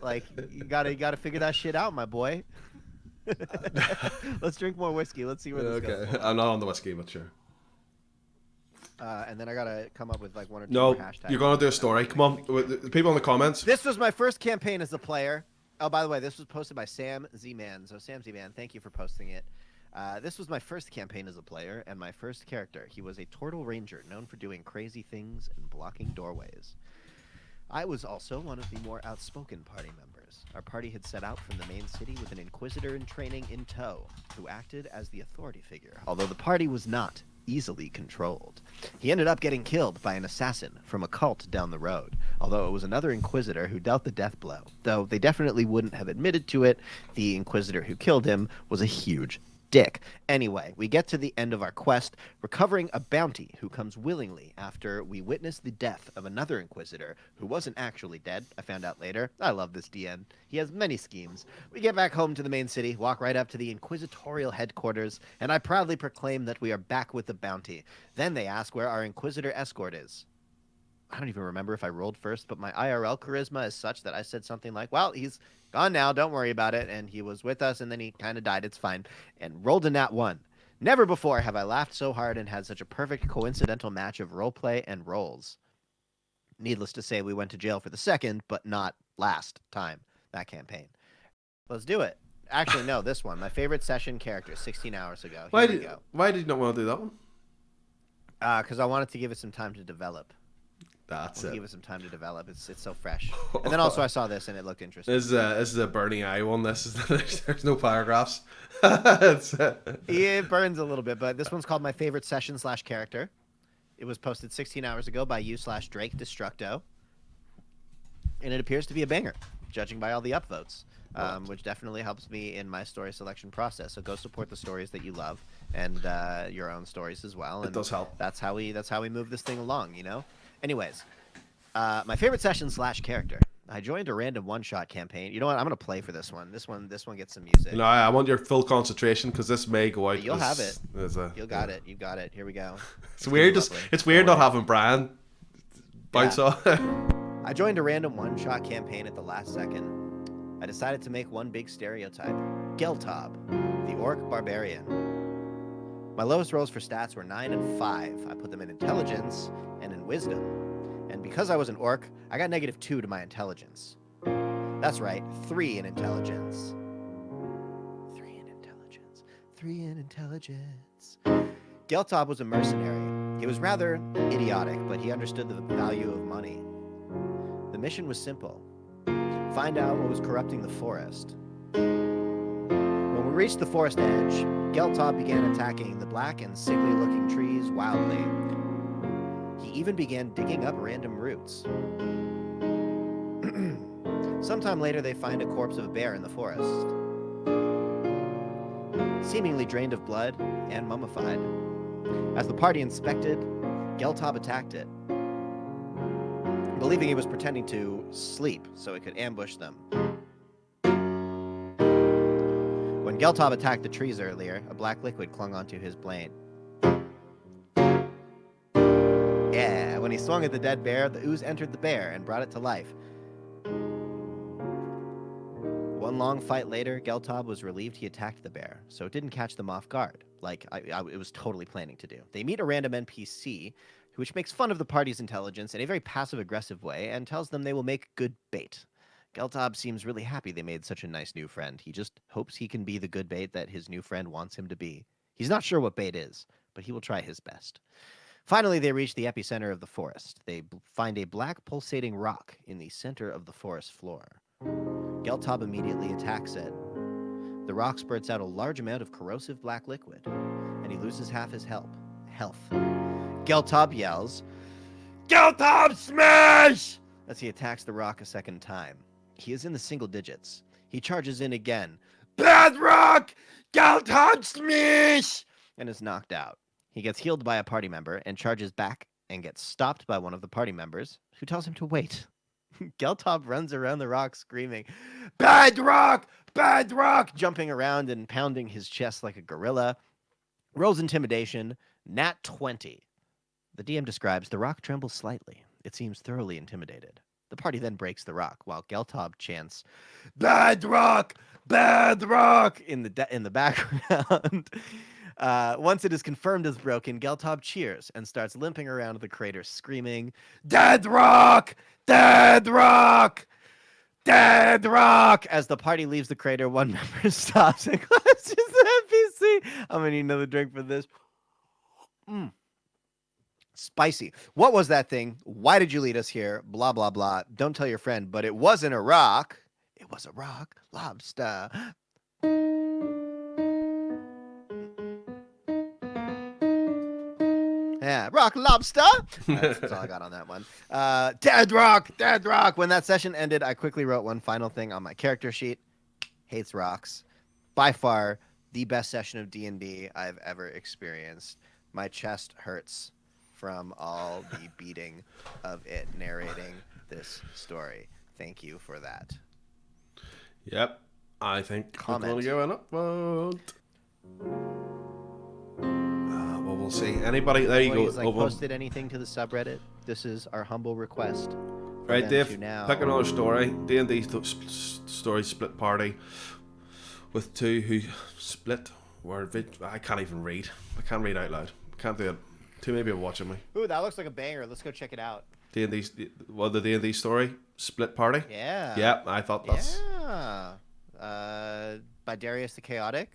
Like you gotta figure that shit out, my boy. Let's drink more whiskey. Let's see where this goes. Okay, Hold on. I'm not on the whiskey, but sure. And then I gotta come up with like one or two more No, hashtags. you're gonna do a And then story. we'll Come make, on, make... the people in the comments. This was my first campaign as a player. Oh, by the way, this was posted by Sam Z-Man. So Sam Z-Man, thank you for posting it. This was my first campaign as a player and my first character. He was a turtle ranger known for doing crazy things and blocking doorways. I was also one of the more outspoken party members. Our party had set out from the main city with an inquisitor in training in tow, who acted as the authority figure, although the party was not easily controlled. He ended up getting killed by an assassin from a cult down the road, although it was another inquisitor who dealt the death blow. Though they definitely wouldn't have admitted to it, the inquisitor who killed him was a huge dick. Anyway, we get to the end of our quest, recovering a bounty who comes willingly after we witness the death of another inquisitor who wasn't actually dead. I found out later. I love this DN. He has many schemes. We get back home to the main city, walk right up to the inquisitorial headquarters, and I proudly proclaim that we are back with the bounty. Then they ask where our inquisitor escort is. I don't even remember if I rolled first, but my IRL charisma is such that I said something like, well, he's gone now, don't worry about it, and he was with us, and then he kind of died, it's fine, and rolled a nat 1. Never before have I laughed so hard and had such a perfect coincidental match of roleplay and rolls. Needless to say, we went to jail for the second, but not last time, that campaign. Let's do it. Actually, no, this one. My favorite session character, 16 hours ago. Here we go. Why did you not want to do that one? Because I wanted to give it some time to develop. That's We'll it. give it some time to develop. It's so fresh. And then also I saw this and it looked interesting. This is a burning eye one. This is there's no paragraphs. It's, It burns a little bit, but this one's called My Favorite Session / Character. It was posted 16 hours ago by you/Drake Destructo. And it appears to be a banger, judging by all the upvotes, which definitely helps me in my story selection process. So go support the stories that you love and your own stories as well. And it does help. That's how we move this thing along, you know? Anyways, my favorite session / character. I joined a random one-shot campaign. You know what? I'm gonna play for this one. This one gets some music. No, I want your full concentration because this may go out. You'll have it. You got it. You got it. Here we go. It's weird. It's weird not having Brian bounce off. I joined a random one-shot campaign at the last second. I decided to make one big stereotype: Geltob, the orc barbarian. My lowest rolls for stats were 9 and 5. I put them in intelligence and in wisdom. And because I was an orc, I got -2 to my intelligence. That's right, 3 in intelligence. 3 in intelligence. 3 in intelligence. Geltob was a mercenary. He was rather idiotic, but he understood the value of money. The mission was simple: find out what was corrupting the forest. When we reached the forest edge, Geltob began attacking the black and sickly-looking trees wildly. He even began digging up random roots. Sometime later, they find a corpse of a bear in the forest, seemingly drained of blood and mummified. As the party inspected, Geltob attacked it, believing he was pretending to sleep so it could ambush them. When Geltob attacked the trees earlier, a black liquid clung onto his blade. Yeah, when he swung at the dead bear, the ooze entered the bear and brought it to life. One long fight later, Geltob was relieved he attacked the bear, so it didn't catch them off guard, like it was totally planning to do. They meet a random NPC, which makes fun of the party's intelligence in a very passive-aggressive way and tells them they will make good bait. Geltob seems really happy they made such a nice new friend. He just hopes he can be the good bait that his new friend wants him to be. He's not sure what bait is, but he will try his best. Finally, they reach the epicenter of the forest. They find a black pulsating rock in the center of the forest floor. Geltob immediately attacks it. The rock spurts out a large amount of corrosive black liquid, and he loses half his health. Geltob yells, "Geltob smash!" as he attacks the rock a second time. He is in the single digits. He charges in again. "Bad rock! Geltob smash!" and is knocked out. He gets healed by a party member and charges back and gets stopped by one of the party members, who tells him to wait. Geltob runs around the rock screaming, "Bad rock! Bad rock!" jumping around and pounding his chest like a gorilla. Rolls intimidation, nat 20. The DM describes the rock trembles slightly. It seems thoroughly intimidated. The party then breaks the rock, while Geltob chants, "Bad rock! Bad rock!" in the background. Once it is confirmed as broken, Geltob cheers and starts limping around the crater, screaming, "Dead rock! Dead rock! Dead rock!" As the party leaves the crater, one member stops and clutches the NPC. I'm gonna need another drink for this. Spicy. What was that thing? Why did you lead us here? Blah, blah, blah. Don't tell your friend, but it wasn't a rock. It was a rock lobster. Yeah, rock lobster. That's all I got on that one. Dead rock, dead rock. When that session ended, I quickly wrote one final thing on my character sheet. Hates rocks. By far, the best session of D&D I've ever experienced. My chest hurts from all the beating of it narrating this story. Thank you for that. Yep. I think Comment. we're going to go in upvote. Well, we'll see. Anybody? There you go. Like, posted anything to the subreddit? This is our humble request. Right, Dave. Pick Now... another story. D&D story split party with two who split. I can't even read. I can't read out loud. Can't do it. Two maybe are watching me. Ooh, that looks like a banger. Let's go check it out. The D&D story split party. Yeah. Yeah, I thought that's. Yeah. By Darius the Chaotic.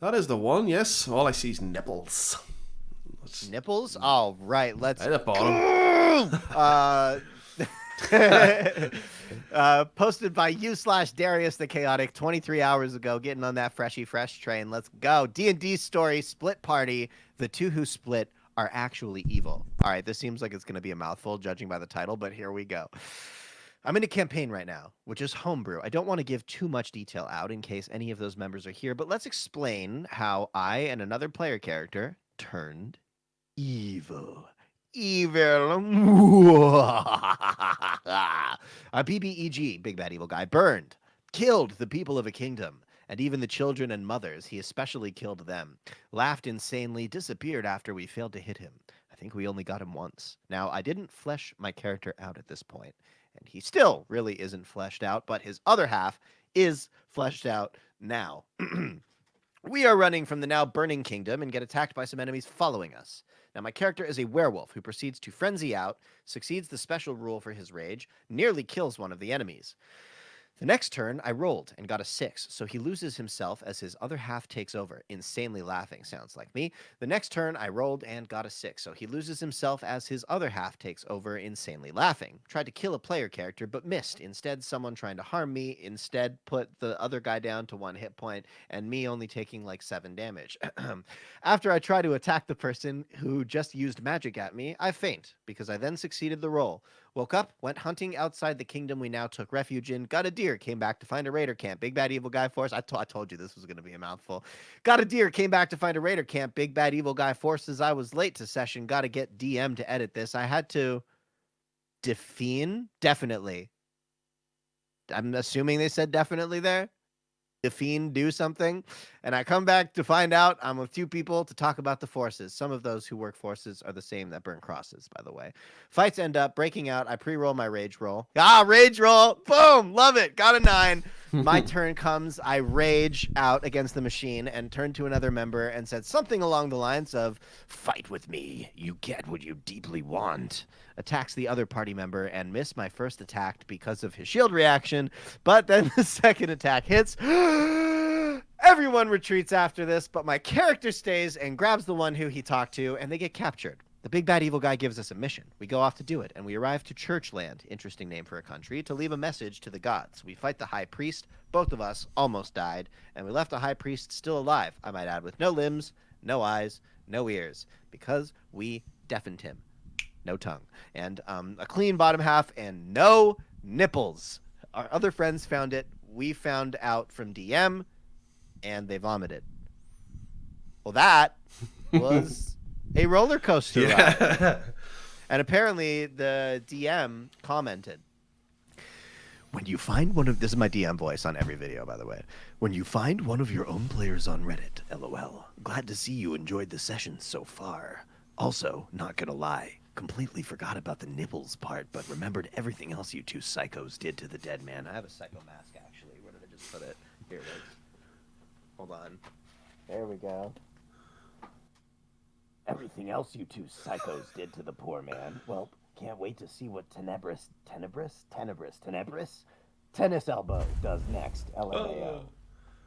That is the one. Yes. All I see is nipples. Nipples. All right. Let's. At the bottom. Posted by you/Darius the Chaotic 23 hours ago. Getting on that freshy fresh train. Let's go. D&D story split party. The two who split are actually evil. All right, this seems like it's going to be a mouthful judging by the title, but here we go. I'm in a campaign right now, which is homebrew. I don't want to give too much detail out in case any of those members are here, but let's explain how I and another player character turned evil. Evil. A BBEG, Big Bad Evil Guy, burned, killed the people of a kingdom, and even the children and mothers. He especially killed them. Laughed insanely, disappeared after we failed to hit him. I think we only got him once. Now, I didn't flesh my character out at this point, and he still really isn't fleshed out, but his other half is fleshed out now. We are running from the now burning kingdom and get attacked by some enemies following us. Now, my character is a werewolf who proceeds to frenzy out, succeeds the special rule for his rage, nearly kills one of the enemies. The next turn, I rolled and got a 6, so he loses himself as his other half takes over. Insanely laughing, sounds like me. The next turn, I rolled and got a 6, so he loses himself as his other half takes over. Insanely laughing. Tried to kill a player character, but missed. Instead, someone trying to harm me instead put the other guy down to 1 hit point, and me only taking like 7 damage. After I try to attack the person who just used magic at me, I faint, because I then succeeded the roll. Woke up, went hunting outside the kingdom we now took refuge in, got a deer, came back to find a raider camp. Big Bad Evil Guy Force. I told you this was going to be a mouthful. Got a deer, came back to find a raider camp. Big Bad Evil Guy Forces. I was late to session. Got to get DM to edit this. I had to define. Definitely. I'm assuming they said definitely there. The fiend do something, and I come back to find out I'm with 2 people to talk about the forces. Some of those who work forces are the same that burn crosses, by the way. Fights end up breaking out. I pre-roll my rage roll. Rage roll. Boom. Love it. Got a 9. My turn comes. I rage out against the machine and turn to another member and said something along the lines of, "Fight with me. You get what you deeply want." Attacks the other party member and miss my first attack because of his shield reaction, but then the second attack hits. Everyone retreats after this, but my character stays and grabs the one who he talked to, and they get captured. The Big Bad Evil Guy gives us a mission. We go off to do it, and we arrive to Churchland, interesting name for a country, to leave a message to the gods. We fight the High Priest. Both of us almost died, and we left the High Priest still alive, I might add, with no limbs, no eyes, no ears, because we deafened him. No tongue. And a clean bottom half and no nipples. Our other friends found it. We found out from DM, and they vomited. Well, that was a roller coaster ride. And apparently the DM commented, "When you find one of..." This is my DM voice on every video, by the way. "When you find one of your own players on Reddit, LOL. Glad to see you enjoyed the session so far. Also, not gonna lie, Completely forgot about the nipples part, but remembered everything else you two psychos did to the dead man. I have a psycho mask, actually. Where did I just put it? Here it is. Hold on. There we go. Everything else you two psychos did to the poor man. Well, can't wait to see what Tenebris Tennis Elbow does next. LMAO.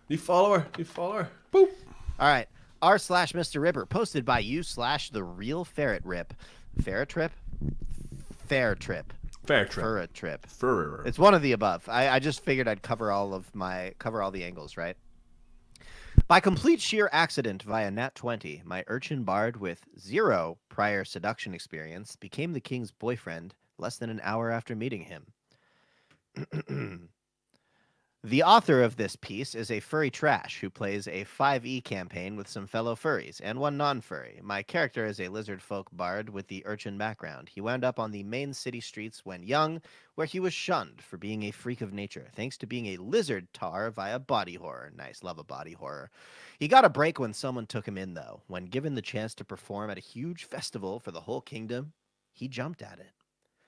New follower. Boop. All right. r/MrRipper, posted by you / the real ferret rip. Ferret trip? Fair trip. Furra trip. Furrer. It's one of the above. I just figured I'd cover all the angles, right? By complete sheer accident via Nat 20, my urchin bard with 0 prior seduction experience became the king's boyfriend less than an hour after meeting him. The author of this piece is a furry trash who plays a 5e campaign with some fellow furries and one non-furry. My character is a lizard folk bard with the urchin background. He wound up on the main city streets when young, where he was shunned for being a freak of nature, thanks to being a lizard tar via body horror. Nice, love a body horror. He got a break when someone took him in, though. When given the chance to perform at a huge festival for the whole kingdom, he jumped at it.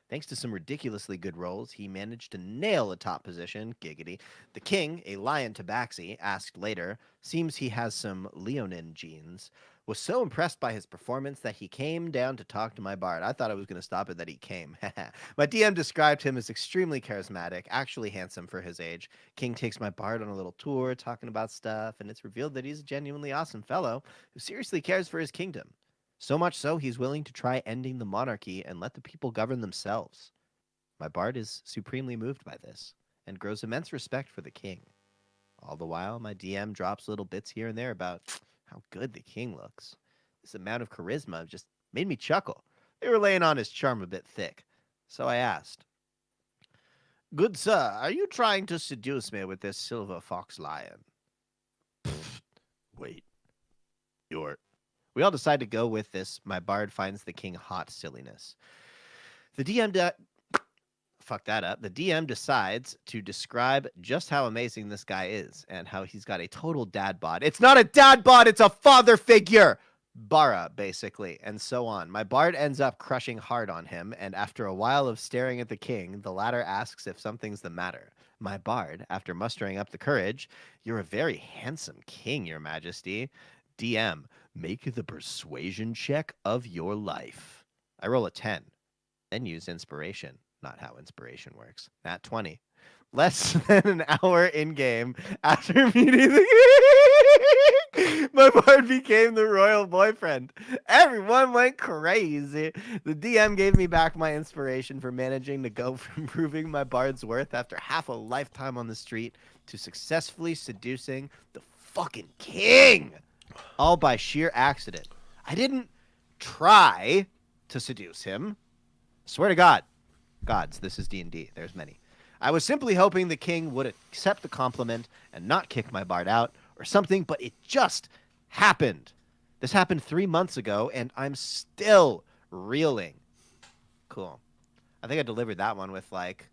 Thanks to some ridiculously good rolls, he managed to nail a top position. Giggity. The king, a lion tabaxi, asked later, seems he has some leonine genes, was so impressed by his performance that he came down to talk to my bard. I thought I was going to stop it that he came. My DM described him as extremely charismatic, actually handsome for his age. King takes my bard on a little tour, talking about stuff, and it's revealed that he's a genuinely awesome fellow who seriously cares for his kingdom. So much so, he's willing to try ending the monarchy and let the people govern themselves. My bard is supremely moved by this, and grows immense respect for the king. All the while, my DM drops little bits here and there about how good the king looks. This amount of charisma just made me chuckle. They were laying on his charm a bit thick. So I asked, "Good sir, are you trying to seduce me with this silver fox lion?" Wait, we all decide to go with this. My bard finds the king hot silliness. The DM fuck that up. The DM decides to describe just how amazing this guy is and how he's got a total dad bod. It's not a dad bod, it's a father figure. Bara, basically, and so on. My bard ends up crushing hard on him, and after a while of staring at the king, the latter asks if something's the matter. My bard, after mustering up the courage, "You're a very handsome king, your majesty." DM, "Make the persuasion check of your life." I roll a 10, then use inspiration. Not how inspiration works. Nat 20. Less than an hour in-game after meeting the king, my bard became the royal boyfriend. Everyone went crazy. The DM gave me back my inspiration for managing to go from proving my bard's worth after half a lifetime on the street to successfully seducing the fucking king. All by sheer accident. I didn't try to seduce him. Swear to God. Gods, this is D&D. There's many. I was simply hoping the king would accept the compliment and not kick my bard out or something, but it just happened. This happened 3 months ago, and I'm still reeling. Cool. I think I delivered that one with, like,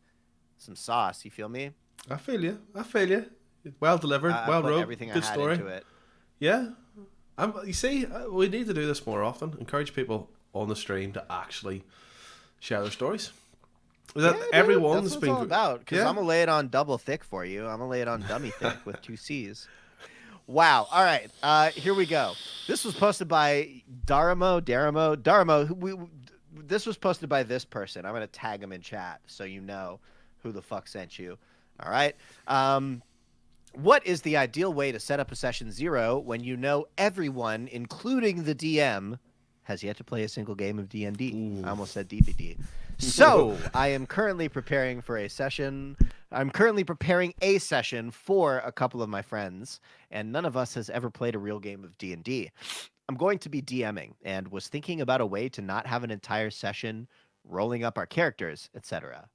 some sauce. You feel me? I feel you. Well delivered. Well wrote. Everything Good I had story. into it. Yeah. You see, we need to do this more often. Encourage people on the stream to actually share their stories. Everyone's that's what been it's all about. Because I'm gonna lay it on double thick for you. I'm gonna lay it on dummy thick with 2 C's. Wow. All right. Here we go. This was posted by Daramo. This was posted by this person. I'm gonna tag him in chat so you know who the fuck sent you. All right. What is the ideal way to set up a session 0 when you know everyone, including the DM, has yet to play a single game of D&D? I almost said DVD. So, I am currently preparing for a session. I'm currently preparing a session for a couple of my friends, and none of us has ever played a real game of D&D. I'm going to be DMing, and was thinking about a way to not have an entire session rolling up our characters, etc.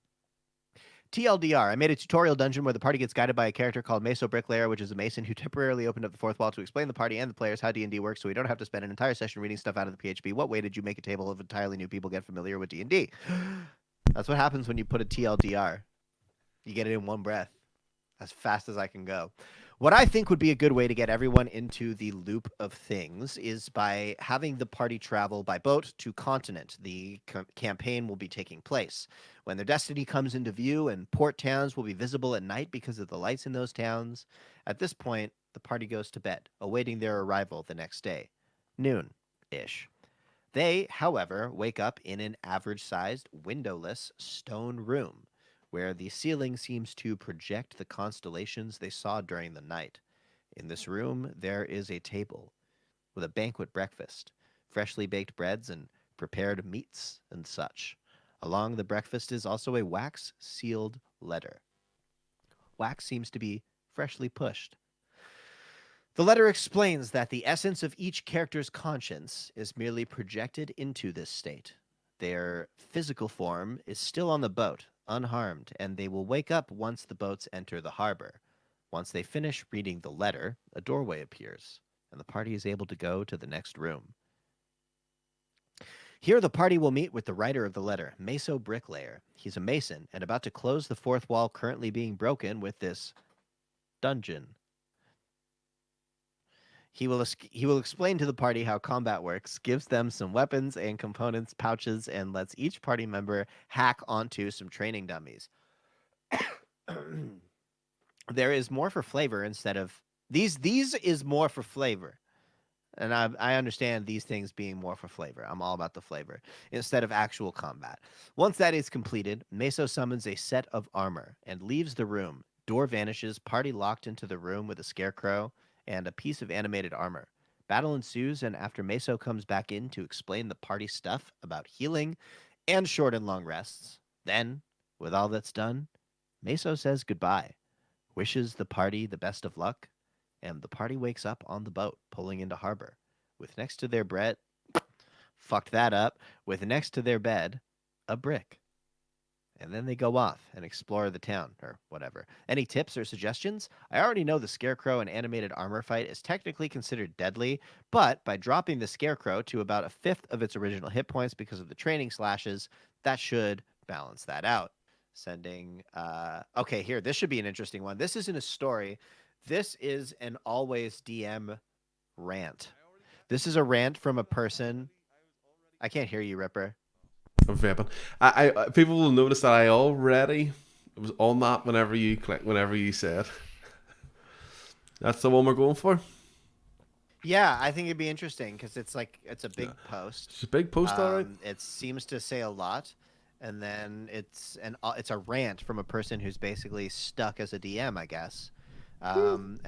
TLDR, I made a tutorial dungeon where the party gets guided by a character called Meso Bricklayer, which is a mason who temporarily opened up the fourth wall to explain the party and the players how D&D works, so we don't have to spend an entire session reading stuff out of the PHP. What way did you make a table of entirely new people get familiar with D&D? That's what happens when you put a TLDR. You get it in one breath, as fast as I can go. What I think would be a good way to get everyone into the loop of things is by having the party travel by boat to continent. The campaign will be taking place. When their destiny comes into view and port towns will be visible at night because of the lights in those towns, at this point, the party goes to bed, awaiting their arrival the next day. Noon-ish. They, however, wake up in an average-sized, windowless stone room where the ceiling seems to project the constellations they saw during the night. In this room, there is a table with a banquet breakfast, freshly baked breads and prepared meats and such. Along the breakfast is also a wax sealed letter. Wax seems to be freshly pushed. The letter explains that the essence of each character's conscience is merely projected into this state. Their physical form is still on the boat, unharmed, and they will wake up once the boats enter the harbor. Once they finish reading the letter, a doorway appears, and the party is able to go to the next room. Here, the party will meet with the writer of the letter, Meso Bricklayer. He's a mason and about to close the fourth wall currently being broken with this dungeon. He will explain to the party how combat works, gives them some weapons and components pouches, and lets each party member hack onto some training dummies. There is more for flavor instead of these is more for flavor. And I understand these things being more for flavor. I'm all about the flavor instead of actual combat. Once that is completed, Meso summons a set of armor and leaves the room. Door vanishes, party locked into the room with a scarecrow and a piece of animated armor. Battle ensues, and after Meso comes back in to explain the party stuff about healing and short and long rests, then, with all that's done, Meso says goodbye, wishes the party the best of luck, and the party wakes up on the boat, pulling into harbor, with next to their bread, fucked that up, with next to their bed, a brick. And then they go off and explore the town, or whatever. Any tips or suggestions? I already know the Scarecrow and animated armor fight is technically considered deadly, but by dropping the Scarecrow to about a fifth of its original hit points because of the training slashes, that should balance that out. Sending, okay, here, this should be an interesting one. This isn't a story. This is an always DM rant. This is a rant from a person. I can't hear you, Ripper. I'm vaping. People will notice that I already was on that whenever you said. That's the one we're going for. Yeah, I think it'd be interesting because it's a big post. It's a big post, all right. It seems to say a lot, and then it's a rant from a person who's basically stuck as a DM, I guess. And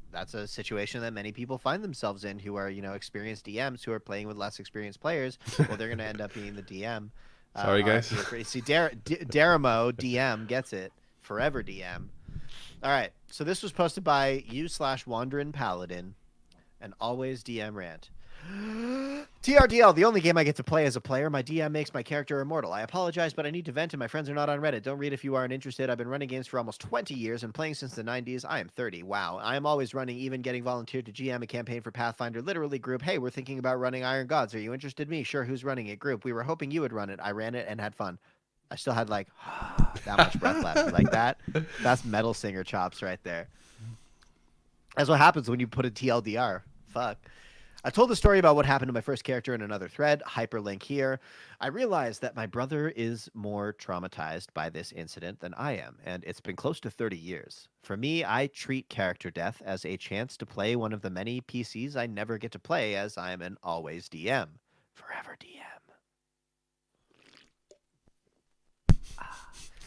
that's a situation that many people find themselves in who are, experienced DMs who are playing with less experienced players. Well, they're going to end up being the DM. Sorry, guys. See, Daramo DM gets it. Forever DM. All right. So this was posted by you/Wanderin Paladin, and always DM rant. TRDL, the only game I get to play as a player. My DM makes my character immortal. I apologize, but I need to vent and my friends are not on Reddit. Don't read if you aren't interested. I've been running games for almost 20 years and playing since the 90s. I am 30. Wow. I am always running, even getting volunteered to GM a campaign for Pathfinder. Literally group. Hey, we're thinking about running Iron Gods. Are you interested? Me? Sure. Who's running it? Group. We were hoping you would run it. I ran it and had fun. I still had that much breath left. Like that. That's metal singer chops right there. That's what happens when you put a TLDR. Fuck. I told the story about what happened to my first character in another thread, hyperlink here. I realized that my brother is more traumatized by this incident than I am, and it's been close to 30 years. For me, I treat character death as a chance to play one of the many PCs I never get to play, as I'm an always DM. Forever DM.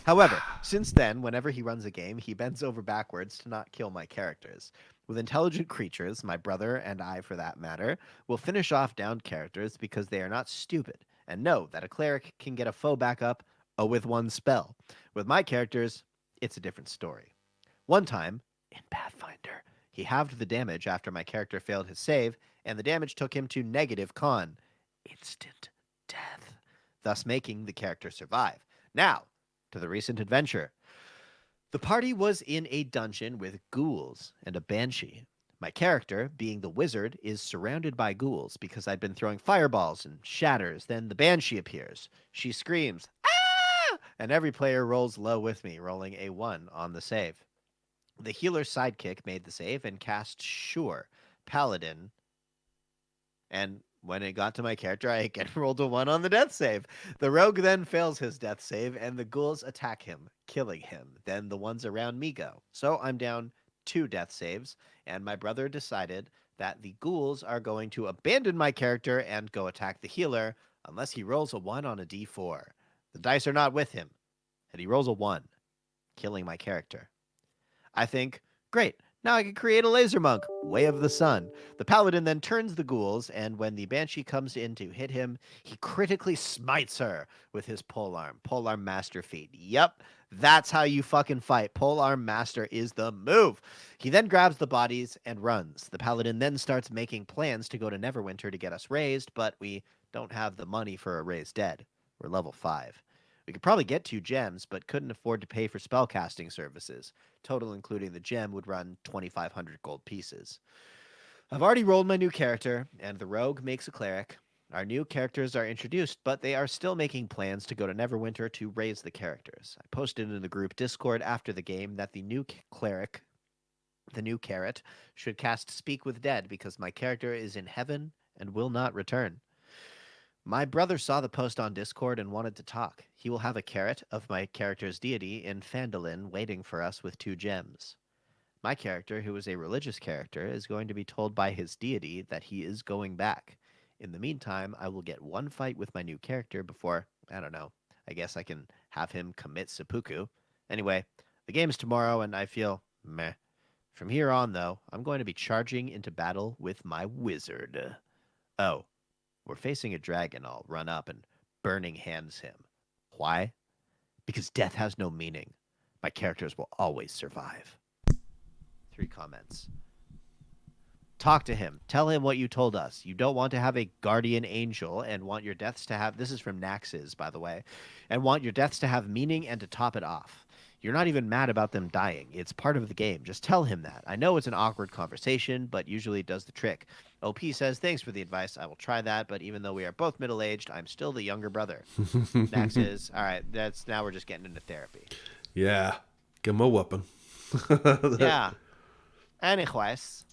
However, since then, whenever he runs a game, he bends over backwards to not kill my characters. With intelligent creatures, my brother, and I for that matter, will finish off downed characters because they are not stupid, and know that a cleric can get a foe back up with one spell. With my characters, it's a different story. One time, in Pathfinder, he halved the damage after my character failed his save, and the damage took him to negative con. Instant death. Thus making the character survive. Now, to the recent adventure. The party was in a dungeon with ghouls and a banshee. My character, being the wizard, is surrounded by ghouls because I'd been throwing fireballs and shatters. Then the banshee appears. She screams, "Ah!" And every player rolls low with me, rolling a 1 on the save. The healer's sidekick made the save and cast Sure, Paladin. And when it got to my character, I again rolled a 1 on the death save. The rogue then fails his death save, and the ghouls attack him, killing him. Then the ones around me go. So I'm down 2 death saves, and my brother decided that the ghouls are going to abandon my character and go attack the healer unless he rolls a 1 on a d4. The dice are not with him, and he rolls a 1, killing my character. I think, great, now I can create a laser monk, Way of the Sun. The paladin then turns the ghouls, and when the banshee comes in to hit him, he critically smites her with his polearm master feat. Yep, that's how you fucking fight. Polearm master is the move. He then grabs the bodies and runs. The paladin then starts making plans to go to Neverwinter to get us raised, but we don't have the money for a raised dead. We're level 5. We could probably get 2 gems, but couldn't afford to pay for spellcasting services. Total including the gem would run 2,500 gold pieces. I've already rolled my new character, and the rogue makes a cleric. Our new characters are introduced, but they are still making plans to go to Neverwinter to raise the characters. I posted in the group Discord after the game that the new cleric, the new carrot, should cast Speak with Dead because my character is in heaven and will not return. My brother saw the post on Discord and wanted to talk. He will have a carrot of my character's deity in Phandalin waiting for us with 2 gems. My character, who is a religious character, is going to be told by his deity that he is going back. In the meantime, I will get 1 fight with my new character before, I don't know, I guess I can have him commit seppuku. Anyway, the game is tomorrow and I feel meh. From here on, though, I'm going to be charging into battle with my wizard. Oh. We're facing a dragon. I'll run up and burning hands him. Why? Because death has no meaning. My characters will always survive. 3 comments. Talk to him. Tell him what you told us. You don't want to have a guardian angel and want your deaths to have... This is from Nax's, by the way. And want your deaths to have meaning and to top it off. You're not even mad about them dying. It's part of the game. Just tell him that. I know it's an awkward conversation, but usually it does the trick. OP says, thanks for the advice. I will try that, but even though we are both middle-aged, I'm still the younger brother. Nax is, all right, now we're just getting into therapy. Yeah. Give him a whooping. Yeah. Anyways,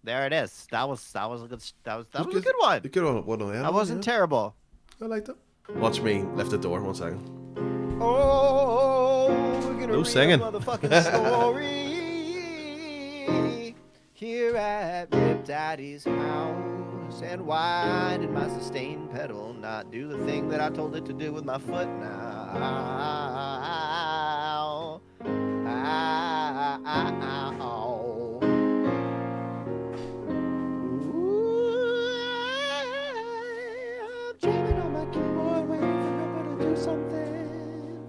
there it is. That was a good that was a good one. A good one. That wasn't terrible. I liked it. Watch me lift the door. 1 second. Oh, we're gonna No read singing. a motherfucking story here at Rip Daddy's house. And why did my sustain pedal not do the thing that I told it to do with my foot now? Ow. I'm jamming on my keyboard, waiting for Ripper to do something.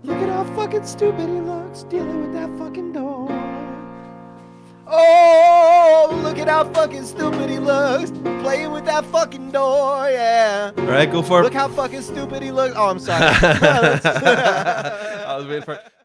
Look at how fucking stupid he looks dealing with that fucking door. Oh, look at how fucking stupid he looks playing with that fucking door, yeah. All right, go for it. Look how fucking stupid he looks. Oh, I'm sorry. I was waiting for it.